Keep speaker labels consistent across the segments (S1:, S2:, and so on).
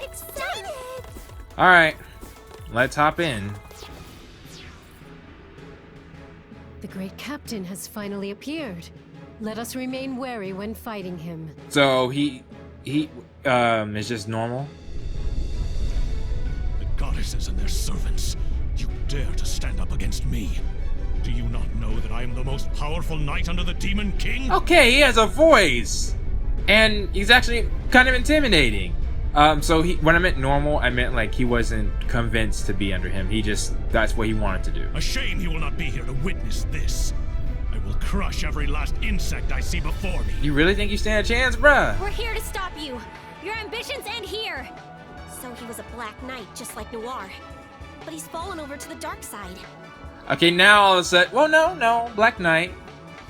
S1: excited!
S2: Alright, let's hop in.
S3: The great captain has finally appeared. Let us remain wary when fighting him.
S2: So he is just normal?
S4: The goddesses and their servants. You dare to stand up against me? Do you not know that I am the most powerful knight under the Demon King?
S2: Okay, he has a voice! And he's actually kind of intimidating. So when I meant normal, I meant like he wasn't convinced to be under him. That's what he wanted to do.
S4: A shame he will not be here to witness this. I will crush every last insect I see before me.
S2: You really think you stand a chance, bruh?
S1: We're here to stop you. Your ambitions end here. So he was a Black Knight, just like Noir. But he's fallen over to the dark side.
S2: Okay, now all of a sudden, well, no, Black Knight.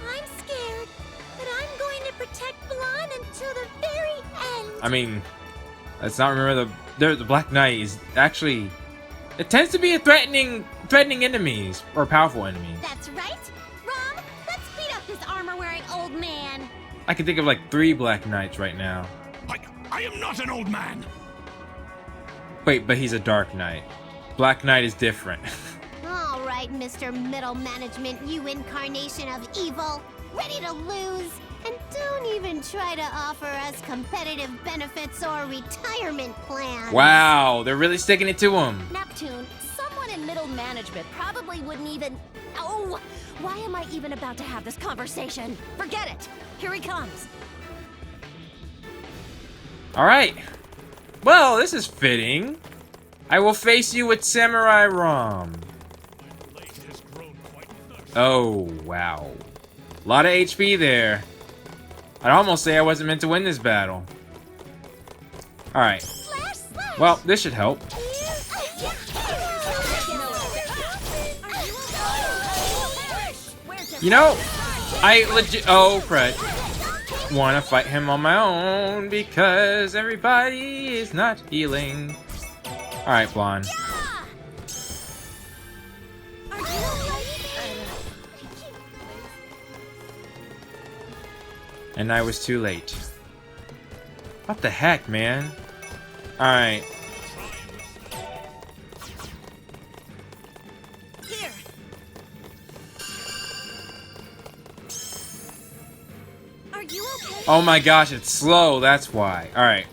S1: I'm scared, but I'm going to protect Blonde until the very end.
S2: I mean, let's not remember the Black Knight is actually, it tends to be a threatening enemies or powerful enemies.
S1: That's right. Rom, let's beat up this armor-wearing old man.
S2: I can think of like 3 Black Knights right now.
S4: I am not an old man.
S2: Wait, but he's a Dark Knight. Black Knight is different.
S1: All right, Mr. Middle Management, you incarnation of evil. Ready to lose? And don't even try to offer us competitive benefits or retirement plans.
S2: Wow, they're really sticking it to him.
S1: Neptune, someone in middle management probably wouldn't even... Oh, why am I even about to have this conversation? Forget it. Here he comes.
S2: All right. Well, this is fitting. I will face you with Samurai Rom. Oh, wow. A lot of HP there. I'd almost say I wasn't meant to win this battle. Alright. Well, this should help. You know, I legit... Oh, crud. Want to fight him on my own because everybody is not healing. Alright, Blonde. And I was too late. What the heck, man? Alright.
S1: Here. Are you okay?
S2: Oh my gosh, it's slow, that's why. Alright.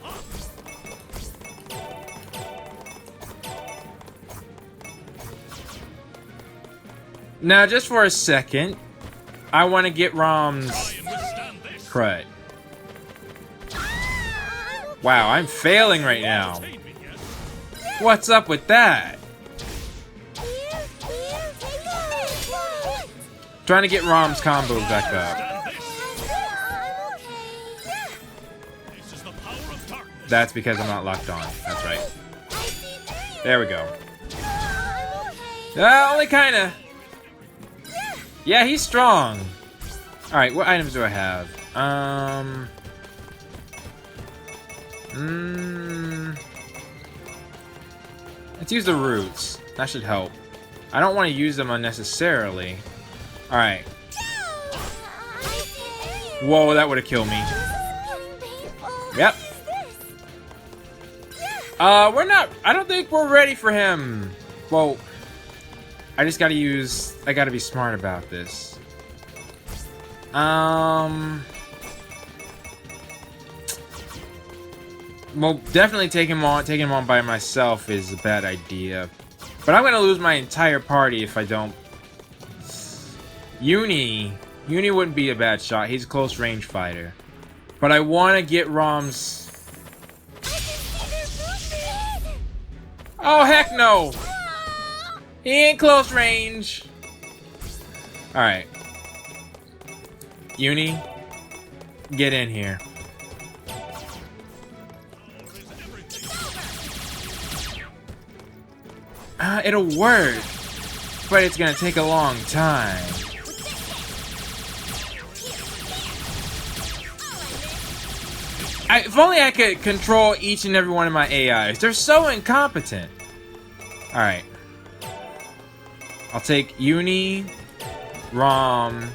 S2: Now, just for a second, I want to get Rom's crud. Wow, I'm failing right now. What's up with that? Trying to get Rom's combos back up. That's because I'm not locked on. That's right. There we go. Only kinda. Yeah, he's strong. Alright, what items do I have? Let's use the roots. That should help. I don't want to use them unnecessarily. Alright. Whoa, that would have killed me. Yep. We're not... I don't think we're ready for him. Well, I just gotta use... I gotta be smart about this. Well, definitely taking him on by myself is a bad idea. But I'm gonna lose my entire party if I don't. Uni wouldn't be a bad shot. He's a close range fighter. But I want to get Rom's. Oh heck no! He ain't close range. All right, Uni, get in here. It'll work, but it's gonna take a long time. If only I could control each and every one of my AIs. They're so incompetent. Alright. I'll take Uni, Rom.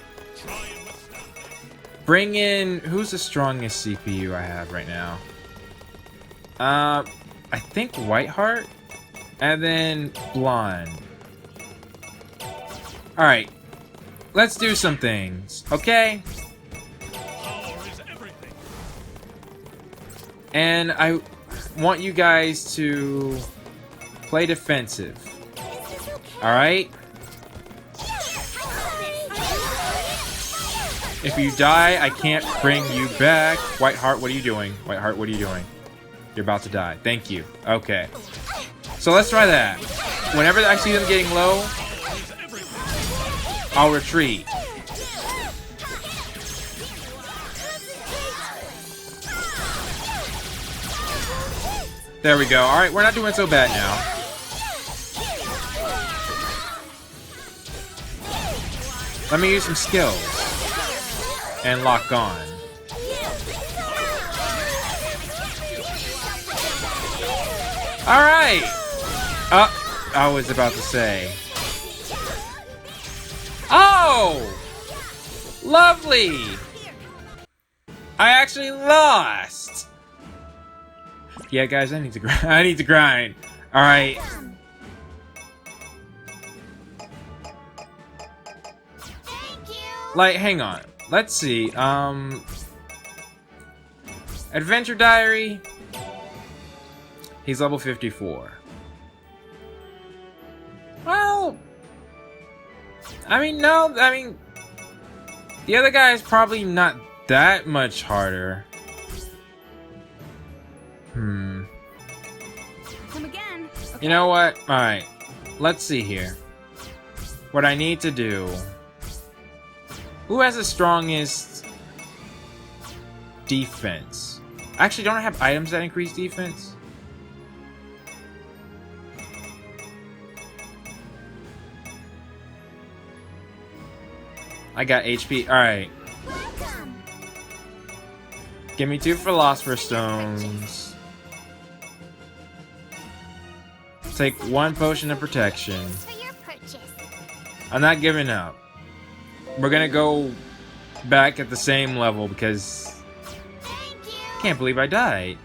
S2: Bring in... Who's the strongest CPU I have right now? I think Whiteheart, and then Blonde. Alright, let's do some things, okay?
S4: Power is everything.
S2: And I want you guys to play defensive. Alright? If you die, I can't bring you back. Whiteheart, what are you doing? Whiteheart, what are you doing? You're about to die. Thank you. Okay. So let's try that. Whenever I see them getting low, I'll retreat. There we go. Alright, we're not doing so bad now. Let me use some skills. And lock on. Alright! I was about to say. Oh! Lovely! I actually lost! Yeah, guys, I need to grind. I need to grind. Alright. Like, hang on. Let's see. Adventure Diary. He's level 54. Well, I mean, no, I mean, the other guy is probably not that much harder.
S5: Come again. Okay.
S2: You know what? Alright. Let's see here. What I need to do. Who has the strongest defense? Actually, don't I have items that increase defense? I got HP. Alright. Give me 2 Philosopher's Stones. Take 1 Potion of Protection. I'm not giving up. We're gonna go back at the same level because I can't believe I died.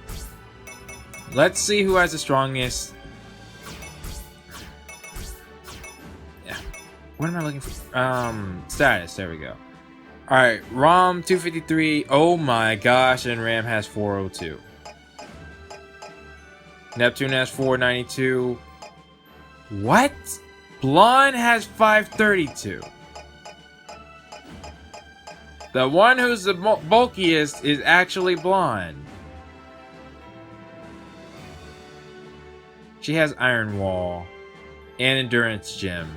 S2: Let's see who has the strongest. Yeah. What am I looking for? Status. There we go. Alright, ROM 253. Oh my gosh, and RAM has 402. Neptune has 492. What? Blonde has 532. The one who's the bulkiest is actually Blonde. She has Iron Wall and Endurance Gem.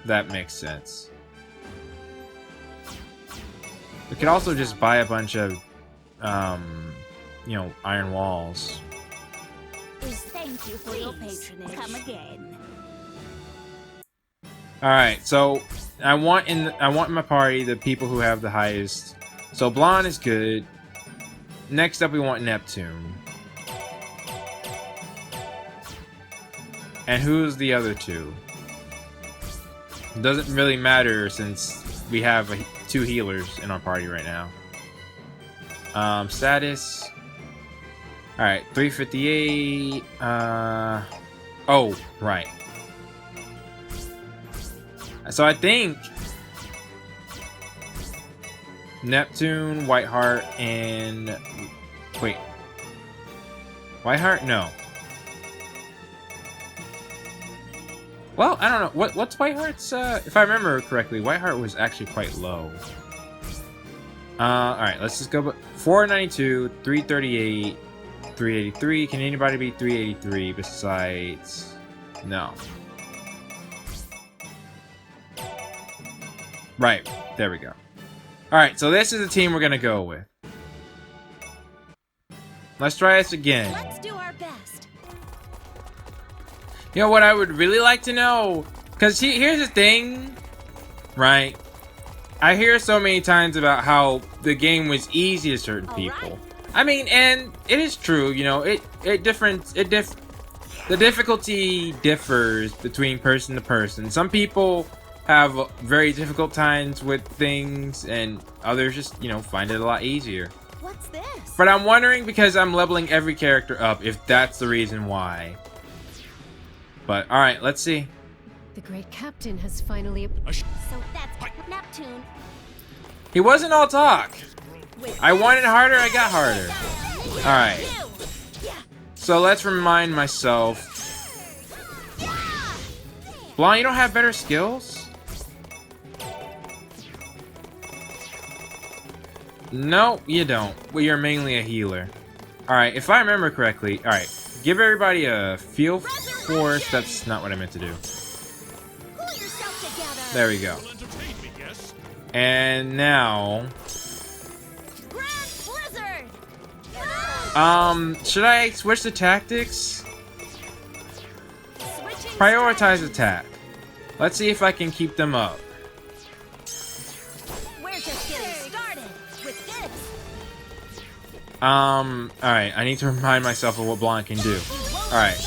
S2: That makes sense. We could also just buy a bunch of, you know, Iron Walls.
S5: Thank you for your patronage. Come again.
S2: All right, so I want in my party the people who have the highest. So Blonde is good. Next up, we want Neptune. And who's the other two? Doesn't really matter since we have 2 healers in our party right now. Status. All right, 358. Oh, right. So I think Neptune, Whiteheart, and wait, Whiteheart? No. Well, I don't know. What's Whiteheart's? If I remember correctly, Whiteheart was actually quite low. All right, let's just go. 492, 338, 383. Can anybody beat 383 besides? No. Right, there we go. Alright, so this is the team we're gonna go with. Let's try this again.
S5: Let's do our best.
S2: You know what I would really like to know? Because here's the thing, right? I hear so many times about how the game was easy to certain people. I mean, and it is true, you know, the difficulty differs between person to person. Some people have very difficult times with things, and others just, you know, find it a lot easier.
S5: What's this?
S2: But I'm wondering because I'm leveling every character up if that's the reason why. But alright, let's see.
S3: The great captain has finally...
S5: So that's Neptune.
S2: He wasn't all talk. I wanted harder, I got harder. Alright. So let's remind myself. Blonde, you don't have better skills? No, you don't. Well, you're mainly a healer. Alright, if I remember correctly, alright. Give everybody a feel force. That's not what I meant to do. There we go. And now... should I switch the tactics? Prioritize attack. Let's see if I can keep them up.
S5: We're just getting started with this.
S2: Alright, I need to remind myself of what Blonde can do. Alright.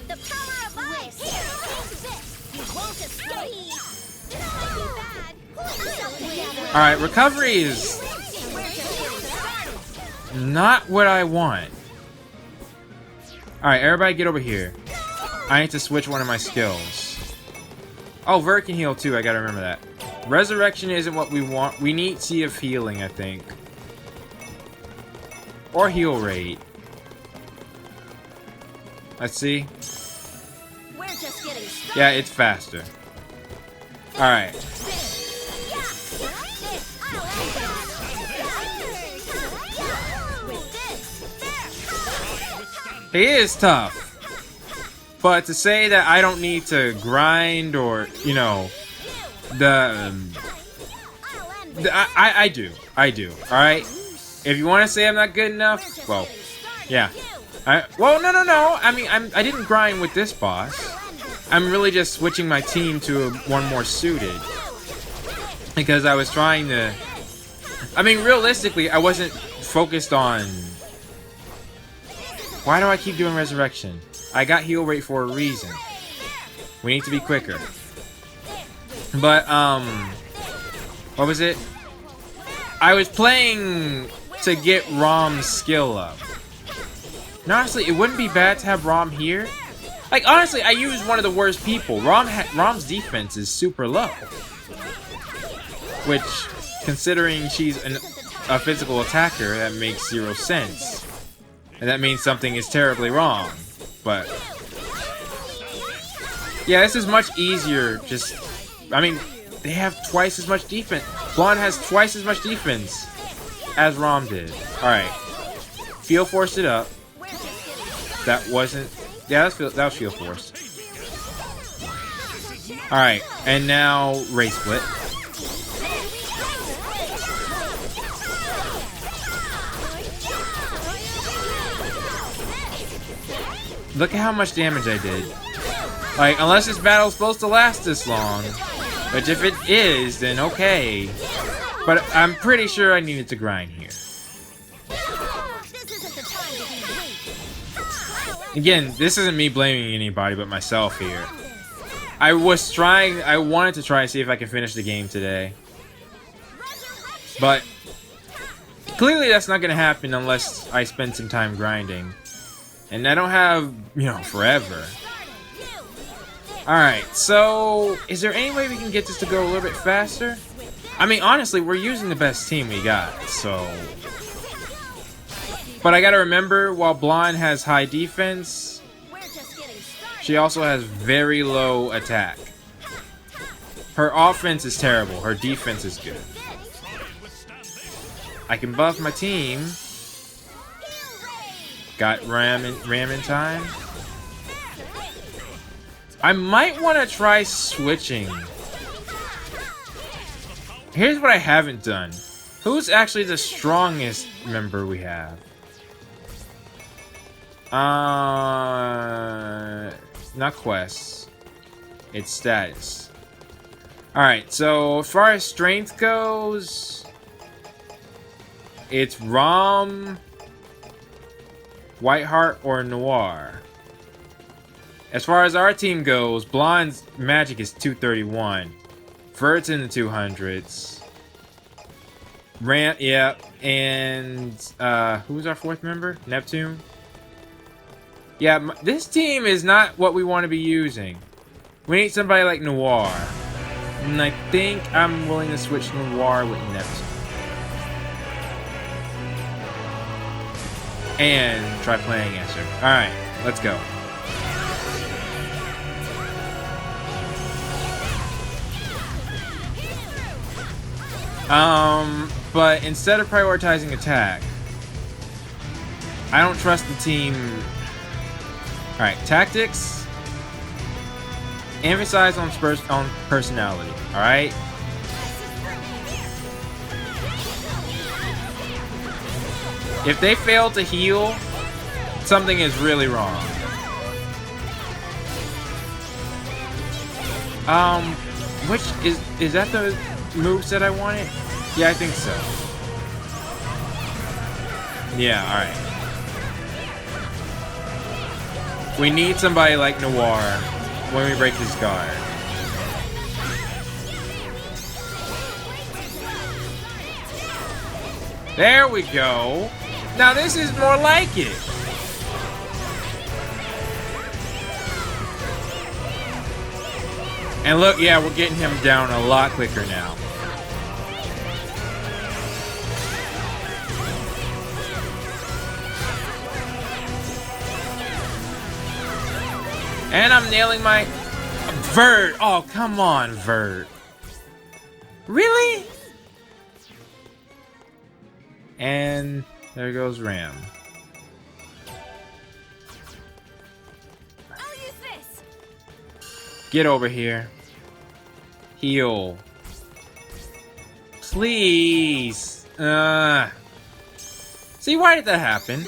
S5: The power of ice. You won't escape.
S2: Alright, recovery is not what I want. Alright, everybody get over here. I need to switch one of my skills. Oh, Vert can heal too, I gotta remember that. Resurrection isn't what we want. We need Sea of Healing, I think. Or heal rate. Let's see.
S5: We're just getting started.
S2: Yeah, it's faster. Alright. He is tough. But to say that I don't need to grind or, you know, I do. Alright? If you want to say I'm not good enough, well, yeah. Well, no. I mean, I didn't grind with this boss. I'm really just switching my team to one more suited. Because I was trying to... I mean, realistically, I wasn't focused on... Why do I keep doing resurrection? I got heal rate for a reason. We need to be quicker. But, what was it? I was playing to get Rom's skill up. And honestly, it wouldn't be bad to have Rom here. Like, honestly, I use one of the worst people. Rom's defense is super low. Which, considering she's a physical attacker, that makes 0 sense. And that means something is terribly wrong. But yeah, this is much easier. Just, I mean, they have twice as much defense. Blonde has twice as much defense as Rom did. Alright. Feel forced it up. That wasn't... Yeah, that was feel forced. Alright, and now race split. Look at how much damage I did. Like, unless this battle's supposed to last this long. Which if it is, then okay. But I'm pretty sure I needed to grind here. Again, this isn't me blaming anybody but myself here. I wanted to try and see if I can finish the game today. But clearly that's not going to happen unless I spend some time grinding. And I don't have, you know, forever. Alright, so is there any way we can get this to go a little bit faster? I mean, honestly, we're using the best team we got, so... But I gotta remember, while Blonde has high defense, she also has very low attack. Her offense is terrible, her defense is good. I can buff my team. Got ram in time. I might want to try switching. Here's what I haven't done. Who's actually the strongest member we have? Not quests. It's status. Alright, so as far as strength goes, it's Rom, Whiteheart, or Noir. As far as our team goes, Blonde's magic is 231. Vert's in the 200s. Yeah. and who's our fourth member? Neptune. Yeah, this team is not what we want to be using. We need somebody like Noir. And I think I'm willing to switch Noir with Neptune. And try playing as her. Alright, let's go. But instead of prioritizing attack, I don't trust the team. Alright, tactics. Emphasize on personality, alright? If they fail to heal, something is really wrong. Which is that the moveset I wanted? Yeah, I think so. Yeah, alright. We need somebody like Noir when we break his guard. There we go. Now this is more like it. And look, yeah, we're getting him down a lot quicker now. And I'm nailing my Vert. Oh, come on, Vert. Really? And there goes Ram.
S5: I'll use this.
S2: Get over here. Heal. Please. See, why did that happen?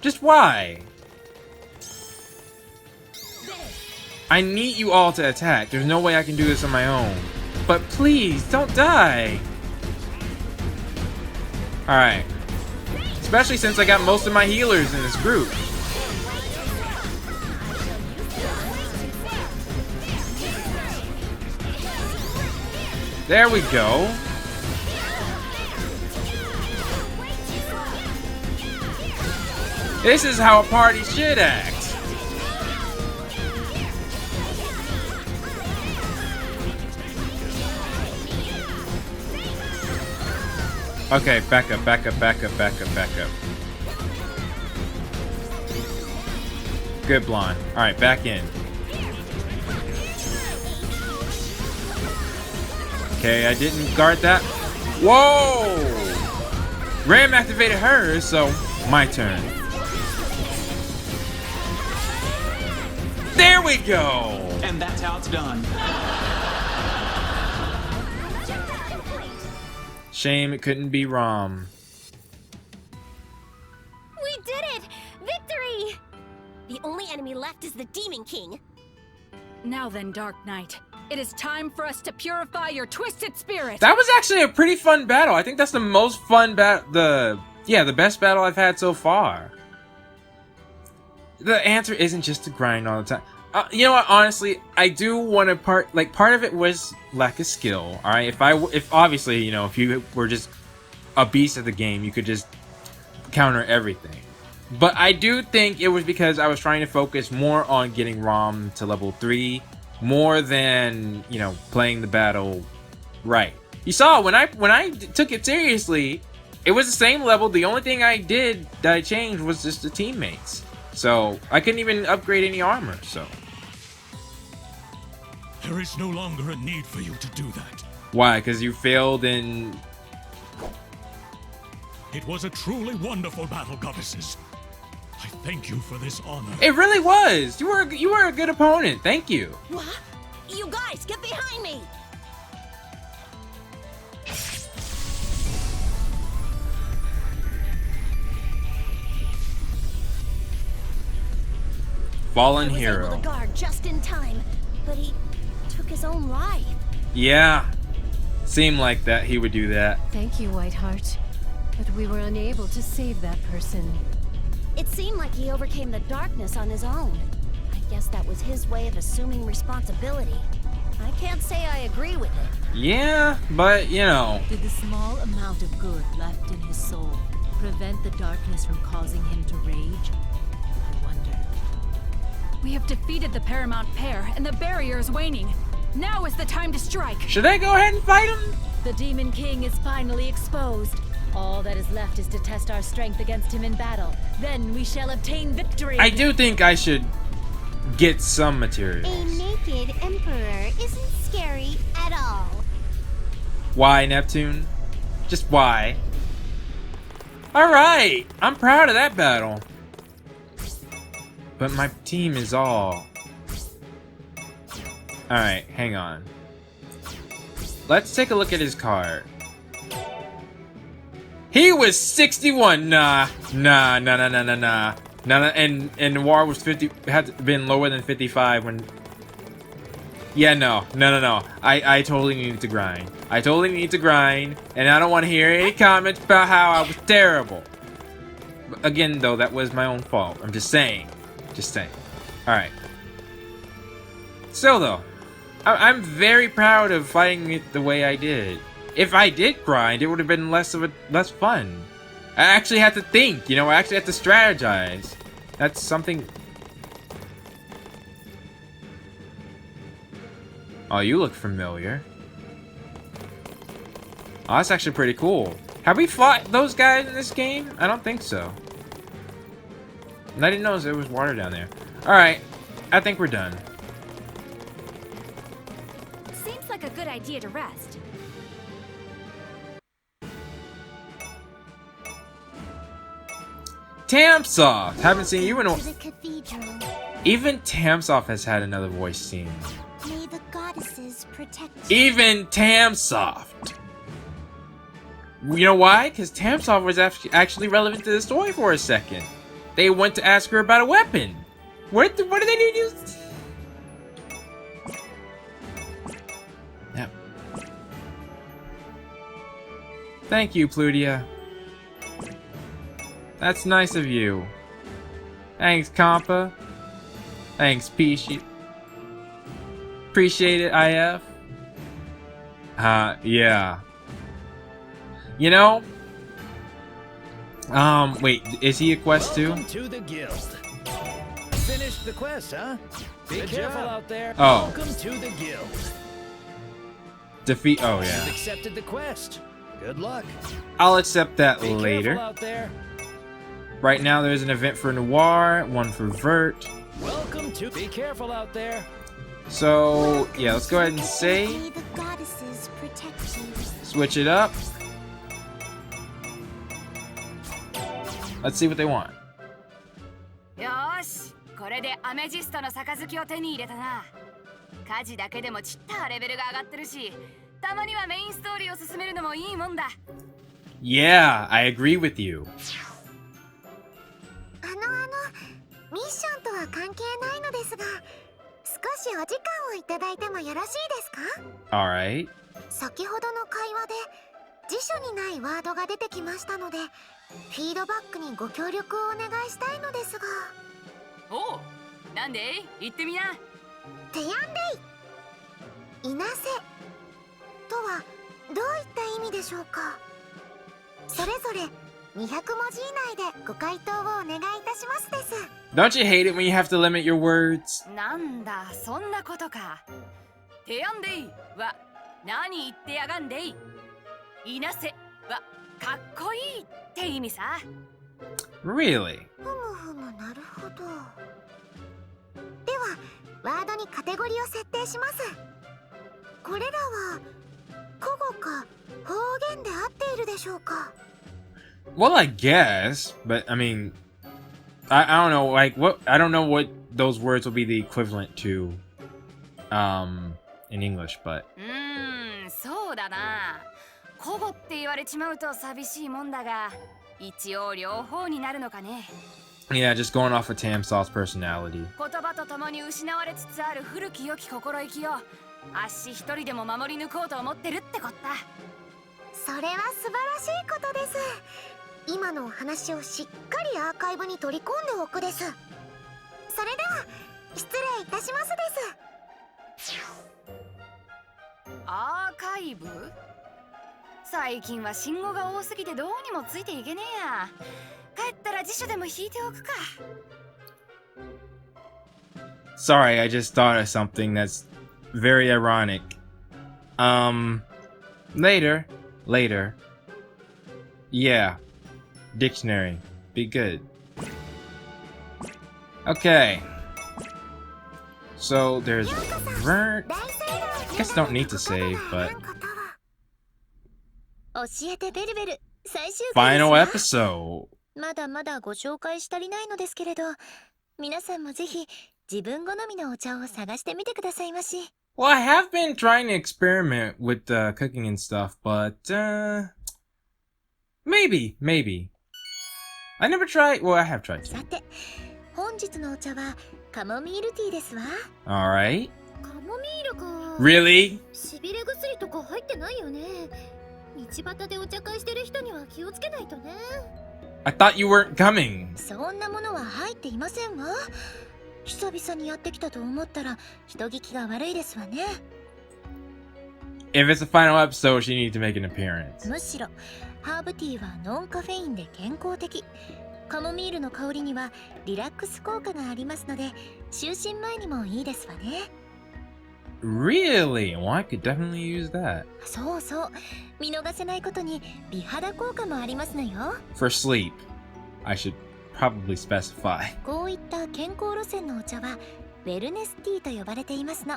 S2: Just why? I need you all to attack. There's no way I can do this on my own. But please, don't die. Alright. Especially since I got most of my healers in this group. There we go. This is how a party should act. Okay, back up, back up, back up, back up, back up. Good, Blonde. Alright, back in. Okay, I didn't guard that. Whoa! Ram activated hers, so my turn. There we go!
S6: And that's how it's done.
S2: Shame it couldn't be Rom.
S1: We did it! Victory! The only enemy left is the Demon King.
S5: Now then, Dark Knight, it is time for us to purify your twisted spirit.
S2: That was actually a pretty fun battle. I think that's the most fun the best battle I've had so far. The answer isn't just to grind all the time. You know what? Honestly, I do want to part of it was lack of skill. All right, if obviously, you know, if you were just a beast of the game, you could just counter everything. But I do think it was because I was trying to focus more on getting Rom to level 3, more than, you know, playing the battle right. You saw when I took it seriously, it was the same level. The only thing I did that I changed was just the teammates. So I couldn't even upgrade any armor. So
S4: there is no longer a need for you to do that.
S2: Why? Because you failed in...
S4: It was a truly wonderful battle, goddesses. I thank you for this honor.
S2: It really was. You were a good opponent. Thank you.
S5: What? You guys, get behind me!
S2: Fallen
S5: I was
S2: hero.
S5: able to guard just in time, but he took his own life.
S2: Yeah. Seemed like that he would do that.
S3: Thank you, Whiteheart. But we were unable to save that person.
S5: It seemed like he overcame the darkness on his own. I guess that was his way of assuming responsibility.
S6: I can't say I agree with it.
S2: Yeah, but you know.
S6: Did the small amount of good left in his soul prevent the darkness from causing him to rage? I wonder.
S5: We have defeated the Paramount Pair, and the barrier is waning. Now is the time to strike.
S2: Should I go ahead and fight him?
S6: The Demon King is finally exposed. All that is left is to test our strength against him in battle. Then we shall obtain victory.
S2: I do think I should get some
S1: A
S2: materials.
S1: naked emperor isn't scary at all.
S2: Why, Neptune? Just why? Alright! I'm proud of that battle. But my team is all... Alright, hang on. Let's take a look at his card. He was 61! Nah, and Noir was 50, had been lower than 55 when... Yeah, no. I totally need to grind. I totally need to grind, and I don't want to hear any comments about how I was terrible. But again, though, that was my own fault. I'm just saying. Alright. Still, though, I'm very proud of fighting it the way I did. If I did grind, it would have been less fun. I actually had to think, you know, I actually had to strategize. That's something... Oh, you look familiar. Oh, that's actually pretty cool. Have we fought those guys in this game? I don't think so. I didn't know there was water down there. Alright, I think we're done.
S5: Seems like a good idea to rest.
S2: Tamsoft! Haven't seen you in a...
S1: To the cathedral.
S2: Even Tamsoft has had another voice scene.
S1: May the goddesses protect you.
S2: Even Tamsoft! You know why? Because Tamsoft was actually relevant to the story for a second. They went to ask her about a weapon. What do they need to use? Yep. Thank you, Plutia. That's nice of you. Thanks, Compa. Thanks, Peachy. Appreciate it, IF. Yeah. You know? Wait, is he a quest too?
S7: Welcome to the guild. Finished the quest, huh? Be careful out there.
S2: Oh.
S7: Welcome to the guild.
S2: Defeat. Oh,
S7: You've
S2: yeah.
S7: accepted the quest. Good luck.
S2: I'll accept that
S7: Be
S2: later.
S7: careful out there.
S2: Right now, there's an event for Noir, one for Vert.
S7: Welcome to. Be careful out there.
S2: So, yeah, let's go ahead and
S1: May
S2: save.
S1: the goddesses protect you.
S2: Switch it up. Let's see what they want.
S5: よーし、これでアメジストの杯を手に入れたな。家事だけでもちったレベルが上がってるし、たまにはメインストーリーを進めるのもいいもんだ。
S2: Yeah, I agree with you.
S1: ミッションとは関係ないのですが、少しお時間をいただいてもよろしいですか？
S2: Alright.
S1: 先ほどの会話で辞書にないワードが出てきましたので、フィードバックにご協力をお願いしたいのですが。
S5: おう、なんで言ってみな。
S1: テヤンデイ、いなせとはどういった意味でしょうか？それぞれ200文字以内でご回答をお願いいたしますです。
S2: Don't you hate it when you have to limit your words?
S5: なんだ、そんなことか。テヤンデイは何言ってやがんでい。いなせはかっこいいって意味さ。
S2: Really?
S1: ふむふむ、なるほど。では、ワードにカテゴリーを設定します。これらは古語か方言で合っているでしょうか？
S2: Well, I guess, but I mean, I don't know, like what I don't know what those words will be the equivalent to, in English, but
S5: そうだな。古語って言われちまうと寂しいもんだが、一応両方になるのかね。
S2: yeah, just going off of Tamsoft's personality.
S5: 言葉と共に失われつつある古き良き心意気を、あっし一人でも守り抜こうと思ってるってこった。
S1: それは素晴らしいことです。今のお話をしっかりアーカイブに取り込んでおくです。それでは失礼いたしますです。
S5: アーカイブ？最近は信号が多すぎてどうにもついていけねえや。帰ったら辞書でも引いておくか。
S2: Sorry, I just thought of something that's very ironic. Later. Yeah. Dictionary. Be good. Okay. So there's I guess don't need to save, but final episode.
S8: まだまだご紹介し足りないのですけれど、皆さんもぜひ自分好みのお茶を探してみてくださいまし。
S2: Well, I have been trying to experiment with cooking and stuff, but maybe. I never tried. Well, I have tried.
S8: さて、本日のお茶はカモミールティーですわ。
S2: All right.
S8: カモミールか。
S2: Really?
S8: しびれ薬とか入ってないよね。道端でお茶会してる人には気をつけないとね。
S2: I thought you weren't coming.
S8: そんなものは入っていませんわ。久々にやってきたと思ったら人聞きが悪いですわね。
S2: If it's a final episode, she needs to make an appearance.
S8: むしろハーブティーはノンカフェインで健康的。カモミールの香りにはリラックス効果がありますので、就寝前にもいいですわね。
S2: Really? Well, I could definitely use that.
S8: そうそう。見逃せないことに美肌効果もありますのよ。
S2: For sleep. I should probably specify.
S8: こういった健康路線のお茶はウェルネスティーと呼ばれていますの。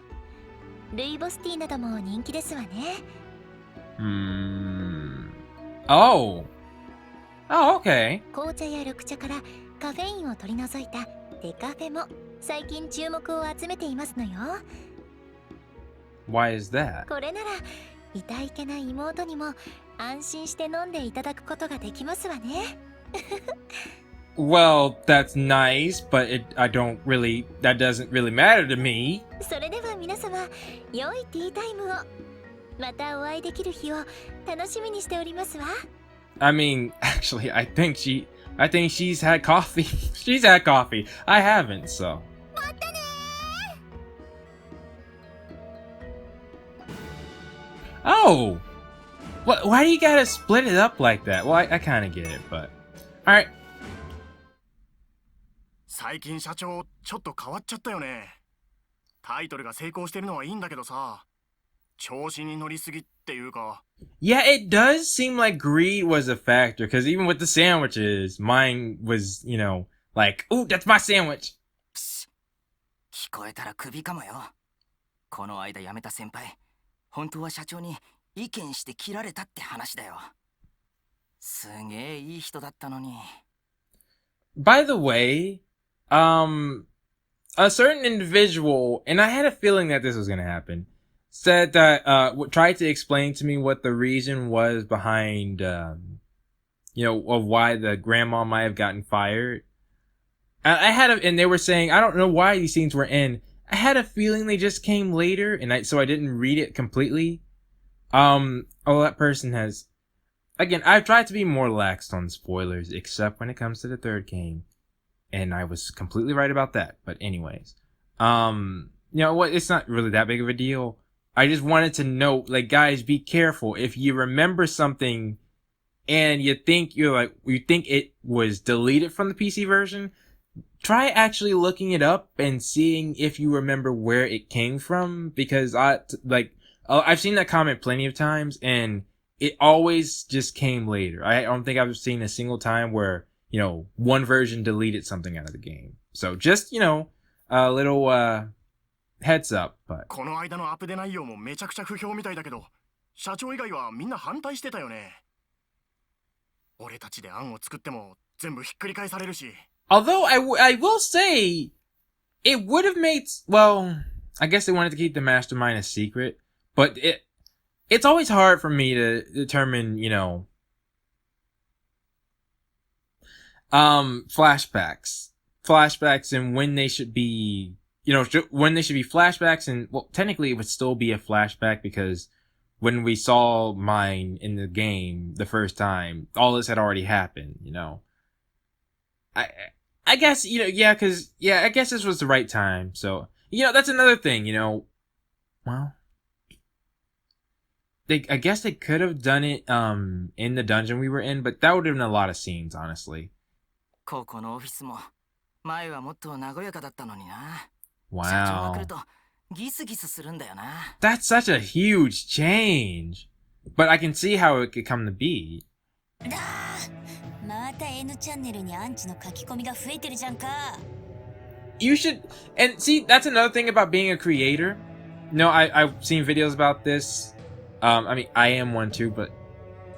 S8: ルイボスティーなども人気ですわね。
S2: Oh, okay.
S8: 紅茶や緑茶からカフェインを取り除いたデカフェも最近注目を集めていますのよ。
S2: Why is that?
S8: これなら痛いけない妹にも安心して飲んでいただくことができますわね。
S2: Well, that's nice, but that doesn't really matter to me.
S8: それでは皆様、良いティータイムを。またお会いできる日を楽しみにしておりますわ。
S2: I mean, actually, I think she's had coffee. She's had coffee. I haven't, so.
S8: またねー。
S2: Oh! Why do you gotta split it up like that? Well, I kind of get it, but... Alright.
S9: 最近社長ちょっと変わっちゃったよね。タイトルが成功してるのはいいんだけどさ、調子に乗りすぎっていうか。
S2: Yeah, it does seem like greed was a factor, because even with the sandwiches, mine was, like, ooh, that's my sandwich.
S10: 聞こえたらクビかもよ。この間辞めた先輩、本当は社長に意見して切られたって話だよ。すげえいい人だったのに。
S2: By the way, a certain individual, and I had a feeling that this was going to happen, said that, tried to explain to me what the reason was behind, of why the grandma might have gotten fired. And they were saying, I don't know why these scenes were in. I had a feeling they just came later, and so I didn't read it completely. That person has, again, I've tried to be more lax on spoilers, except when it comes to the third game. And I was completely right about that. But anyways, it's not really that big of a deal. I just wanted to note, like, guys, be careful. If you remember something and you think it was deleted from the PC version, try actually looking it up and seeing if you remember where it came from. Because I've seen that comment plenty of times and it always just came later. I don't think I've seen a single time where, one version deleted something out of the game. So just, a little, heads up, but.
S9: この間のアップデ内容もめちゃくちゃ不評みたいだけど、社長以外はみんな反対してたよね。俺たちで案を作っても全部ひっくり返されるし。
S2: Although I will say, it would have made, well, I guess they wanted to keep the mastermind a secret, but it's always hard for me to determine, flashbacks and when they should be, when they should be flashbacks, and well, technically it would still be a flashback because when we saw mine in the game the first time, all this had already happened, I guess, I guess this was the right time. So, that's another thing, well, I guess they could have done it in the dungeon we were in, but that would have been a lot of scenes, honestly.
S10: ここのオフィスも前はもっと和やかだったのにな。社長が
S2: Wow.
S10: 来るとギスギスするんだよな。
S2: That's such a huge change. But I can see how it could come to be.
S8: また N チャンネルにアンチの書き込みが増えてるじゃんか。
S2: You should, and see, that's another thing about being a creator. No, I've seen videos about this. I mean, I am one too, but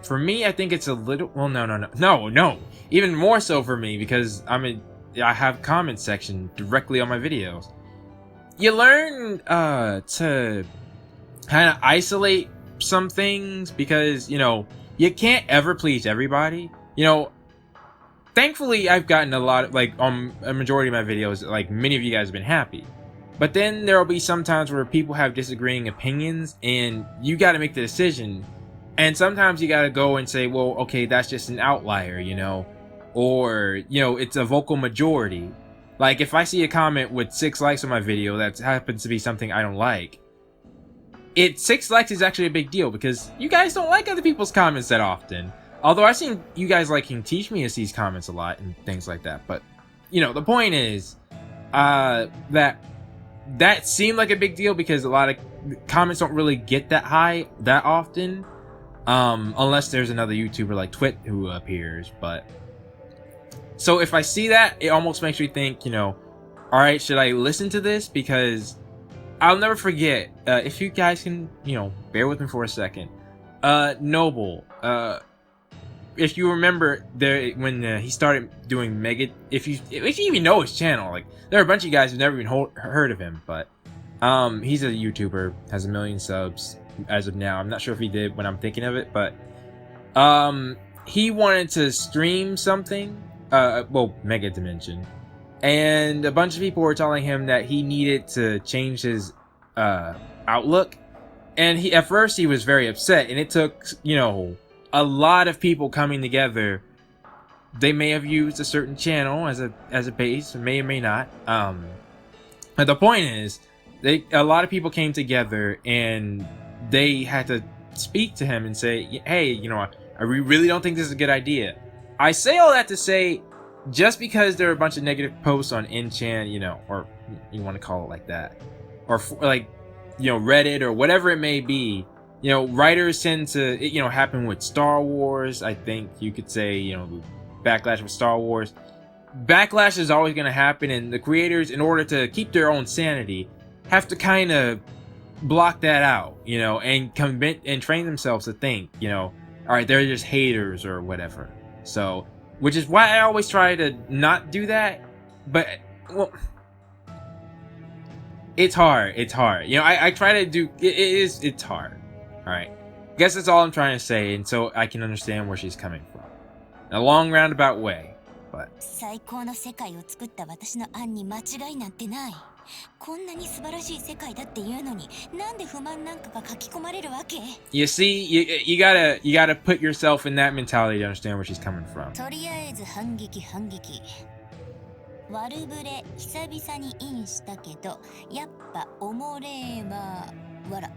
S2: for me, I think it's a little, well, no. Even more so for me, because I have comment section directly on my videos. You learn, to kind of isolate some things because, you can't ever please everybody. Thankfully, I've gotten a lot of, on a majority of my videos, many of you guys have been happy. But then there'll be some times where people have disagreeing opinions and you got to make the decision. And sometimes you got to go and say, well, okay, that's just an outlier, or, it's a vocal majority. Like if I see a comment with 6 likes on my video that happens to be something I don't like, 6 likes is actually a big deal because you guys don't like other people's comments that often. Although I've seen you guys liking Teach Me See's comments a lot and things like that. But, the point is, that seemed like a big deal because a lot of comments don't really get that high that often. Unless there's another YouTuber like Twit who appears. But, so if I see that, it almost makes me think, alright, should I listen to this? Because I'll never forget, if you guys can, bear with me for a second. Noble, if you remember there when he started doing Mega, if you even know his channel, there are a bunch of guys who've never even heard of him, but he's a YouTuber, has 1 million subs as of now. I'm not sure if he did when I'm thinking of it, but he wanted to stream something, Mega Dimension, and a bunch of people were telling him that he needed to change his outlook, and at first he was very upset, and it took a lot of people coming together. They may have used a certain channel as a base, may or may not. But the point is, a lot of people came together and they had to speak to him and say, hey, I really don't think this is a good idea. I say all that to say, just because there are a bunch of negative posts on Enchant, or you want to call it like that, or Reddit or whatever it may be, writers tend to, happen with Star Wars. I think you could say, backlash with Star Wars. Backlash is always going to happen, and the creators, in order to keep their own sanity, have to kind of block that out, and commit and train themselves to think, all right, they're just haters or whatever. So, which is why I always try to not do that. But, well, it's hard. I try to do, it's hard. Alright, guess that's all I'm trying to say, and so I can understand where she's coming from. In a long roundabout way, but...
S8: 最高の世界を作った私の案に間違いなんてない。こんなに素晴らしい世界だっていうのに、なんで不満なんかが書き込まれるわけ?
S2: You see, you gotta put yourself in that mentality to understand where she's coming from.
S8: とりあえず反撃。悪ぶれ久々にインしたけど、やっぱおもれはわら。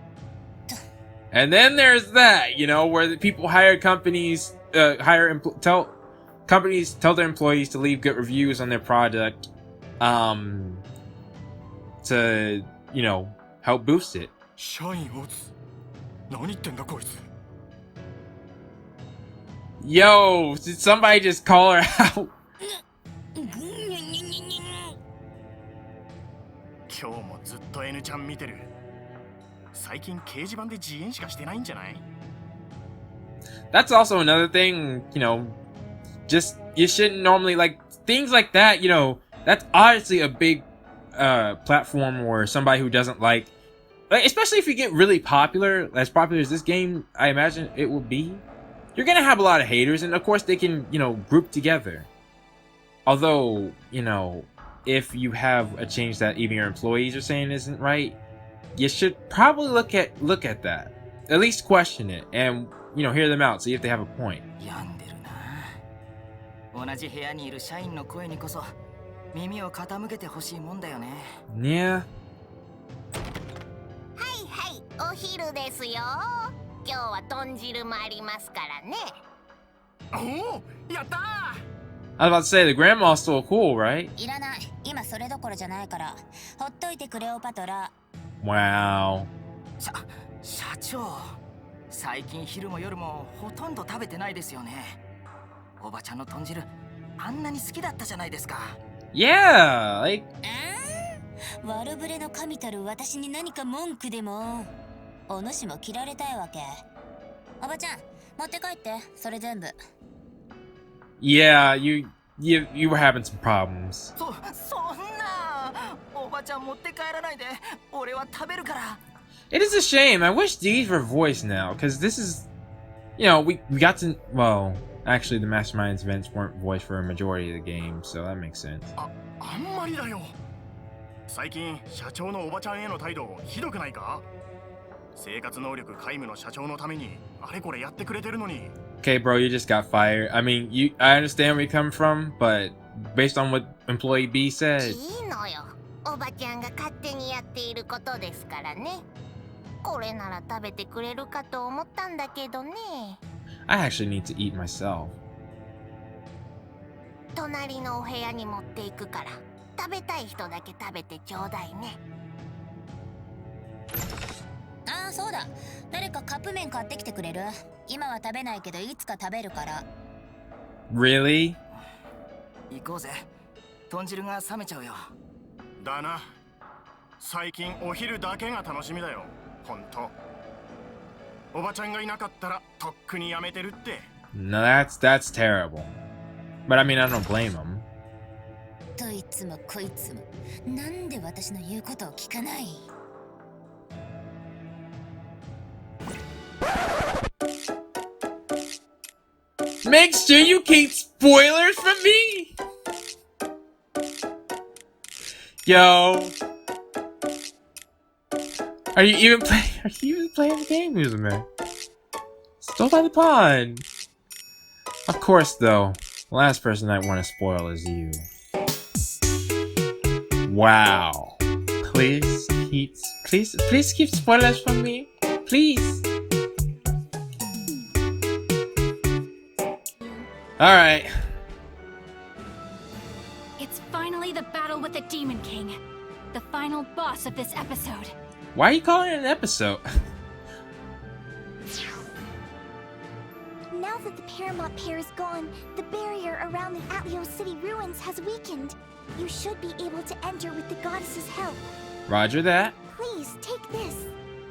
S2: And then there's that, where the people hire companies, tell companies tell their employees to leave good reviews on their product, to, help boost it.
S9: 社員を打つ。何言ってんだこいつ。
S2: Yo, did somebody just call her out?
S9: 今日もずっと N ちゃん見てる。最近掲示板で自演しかしてないんじゃない?
S2: That's also another thing, just, you shouldn't normally, things like that, that's obviously a big, platform where somebody who doesn't especially if you get really popular, as popular as this game, I imagine it will be, you're gonna have a lot of haters, and of course they can, group together. Although, if you have a change that even your employees are saying isn't right, you should probably look at that. At least question it and, hear them out, see if they have a point.
S10: 病んでるな。同じ部屋にいる社員の声にこそ耳を傾けてほしいもんだよね。
S2: Yeah.
S1: はいはい、お昼ですよ。今日は豚汁もありますからね。
S9: おお、やったー。
S2: I was about to say, the grandma's still cool, right?
S8: いらない。今それどころじゃないから。ほっといてクレオパトラ。
S2: Wow.
S10: 社長、最近昼も夜もほとんど食べてないですよね。おばちゃんの豚汁あんなに好きだったじゃないですか。
S2: Yeah, like
S8: 悪ぶれの神たる私に何か文句でも。お主も切られたいわけ。おばちゃん、持って帰って、それ全部。
S2: yeah, you were having some problems.
S10: そんなおばちゃん持って帰らないで。俺は食べるから。
S2: It is a shame. I wish these were voiced now, because this is, you know, we got to, well, actually the Masterminds events weren't voiced for a majority of the game, so that makes sense.
S9: あんまりだよ。最近社長のおばちゃんへの態度ひどくないか？生活能力皆無の社長のためにあれこれやってくれてるのに。
S2: Okay, bro, you just got fired. I mean, I understand where you come from, but based on what employee B said.
S1: いいのよ。おばちゃんが勝手にやっていることですからね。これなら食べてくれるかと思ったんだけどね。
S2: I actually need to eat myself.
S1: 隣のお部屋に持っていくから、食べたい人だけ食べてちょうだいね。
S8: ああ、そうだ。誰かカップ麺買ってきてくれる？今は食べないけどいつか食べるから。
S2: Really?
S10: 行こうぜ。豚汁が冷めちゃうよ。
S9: だな。最近お昼だけが楽しみだよ。ほんと。おばちゃんがいなかったらとっくにやめてるって。
S2: No, that's terrible. But I mean, I don't blame him.
S8: どいつもこいつもなんで私の言うことを聞かない？
S2: Make sure you keep spoilers from me! Yo. Are you even playing the game, Uzume? Still by the pond. Of course, though. The last person I want to spoil is you. Wow. Please keep spoilers from me. Please. Alright.
S6: It's finally the battle with the Demon King, the final boss of this episode.
S2: Why are you calling it an episode?
S11: Now that the Paramount pair is gone, the barrier around the Atlio City ruins has weakened. You should be able to enter with the goddess's help.
S2: Roger that.
S11: Please, take this.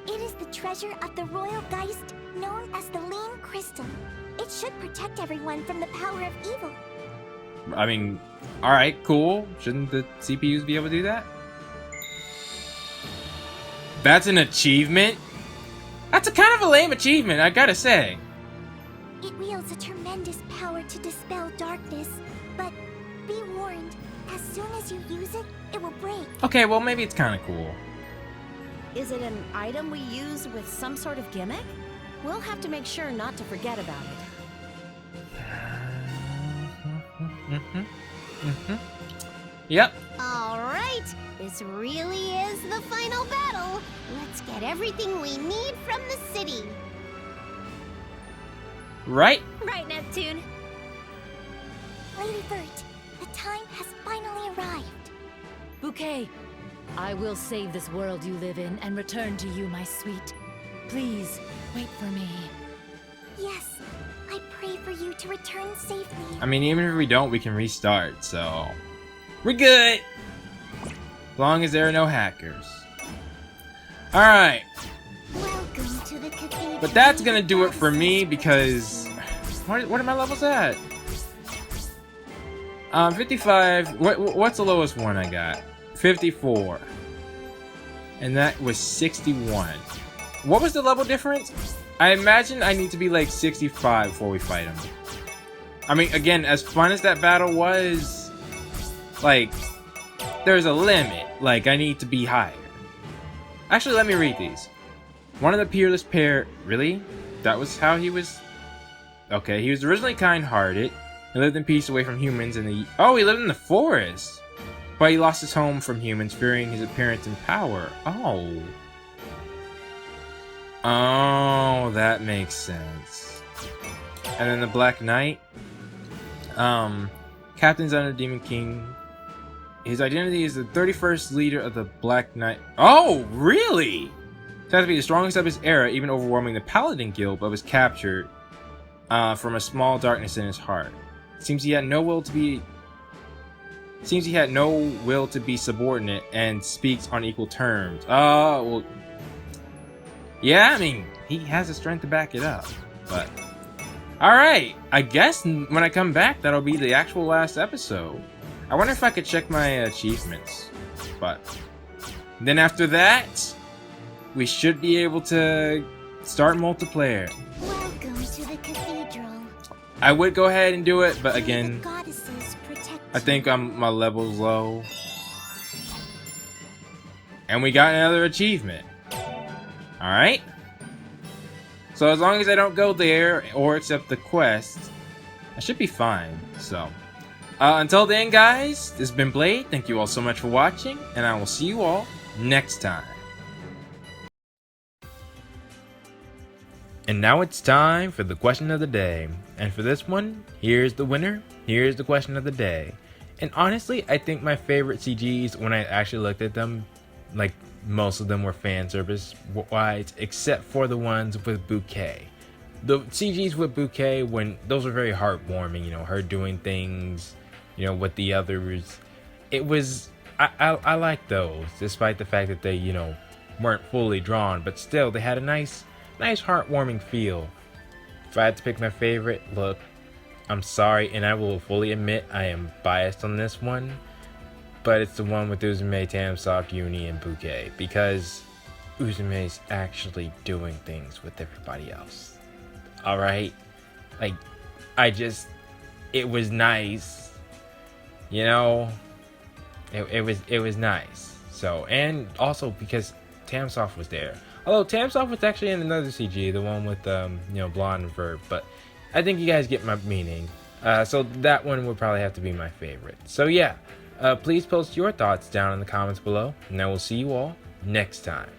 S11: It is the treasure of the Royal Geist, known as the Lean Crystal. It should protect everyone from the power of evil.
S2: I mean, alright, cool. Shouldn't the CPUs be able to do that? That's an achievement? That's a kind of a lame achievement, I gotta say.
S11: It wields a tremendous power to dispel darkness, but be warned, as soon as you use it, it will break.
S2: Okay, well maybe it's kind of cool.
S12: Is it an item we use with some sort of gimmick? We'll have to make sure not to forget about it.
S2: Yep.
S1: All right, this really is the final battle. Let's get everything we need from the city.
S2: Right?
S6: Right, Neptune.
S11: Lady Bert, the time has finally arrived.
S6: Bouquet, I will save this world you live in and return to you, my sweet. Please, wait for me.
S11: Yes, I pray for you to return safely.
S2: I mean, even if we don't, we can restart, so... We're good! As long as there are no hackers. Alright.
S11: Welcome to the cathedral.
S2: But that's gonna do it for me because... What are my levels at? 55... What's the lowest one I got? 54. And that was 61. What was the level difference? I imagine I need to be like 65 before we fight him. I mean, again, as fun as that battle was, like, there's a limit. Like, I need to be higher. Actually, let me read these. One of the peerless pair... Really? That was how he was... Okay, he was originally kind-hearted. He lived in peace away from humans in the... Oh, he lived in the forest! But he lost his home from humans, fearing his appearance and power. Oh. Oh, that makes sense. And then the Black Knight. Captain's under Demon King. His identity is the 31st leader of the Black Knight. Oh, really? Said to be the strongest of his era, even overwhelming the Paladin Guild, but was captured from a small darkness in his heart. Seems he had no will to be subordinate and speaks on equal terms. Oh, well, yeah, I mean, he has the strength to back it up. But alright, I guess when I come back, that'll be the actual last episode. I wonder if I could check my achievements. But then after that, we should be able to start multiplayer.
S11: Welcome to the cathedral.
S2: I would go ahead and do it, but again,
S11: The goddesses protect
S2: I think my level's low. And we got another achievement. Alright? So as long as I don't go there or accept the quest, I should be fine. So, until then, guys, this has been Blade. Thank you all so much for watching, and I will see you all next time. And now it's time for the question of the day. And for this one, here's the winner. Here's the question of the day. And honestly, I think my favorite CGs, when I actually looked at them, like most of them were fan service wise, except for the ones with Bouquet. The CGs with Bouquet, when those were very heartwarming, you know, her doing things, you know, with the others. It was, I like those, despite the fact that they, you know, weren't fully drawn, but still they had a nice heartwarming feel. If I had to pick my favorite, look, I'm sorry, and I will fully admit I am biased on this one, but it's the one with Uzume, Tamsoft, Uni, and Bouquet, because Uzume's actually doing things with everybody else. Alright? Like, it was nice. You know? It was nice. So, and also because Tamsoft was there. Although Tamsoft was actually in another CG, the one with, you know, Blonde and Verb, but I think you guys get my meaning. So that one would probably have to be my favorite. So yeah. Please post your thoughts down in the comments below, and I will see you all next time.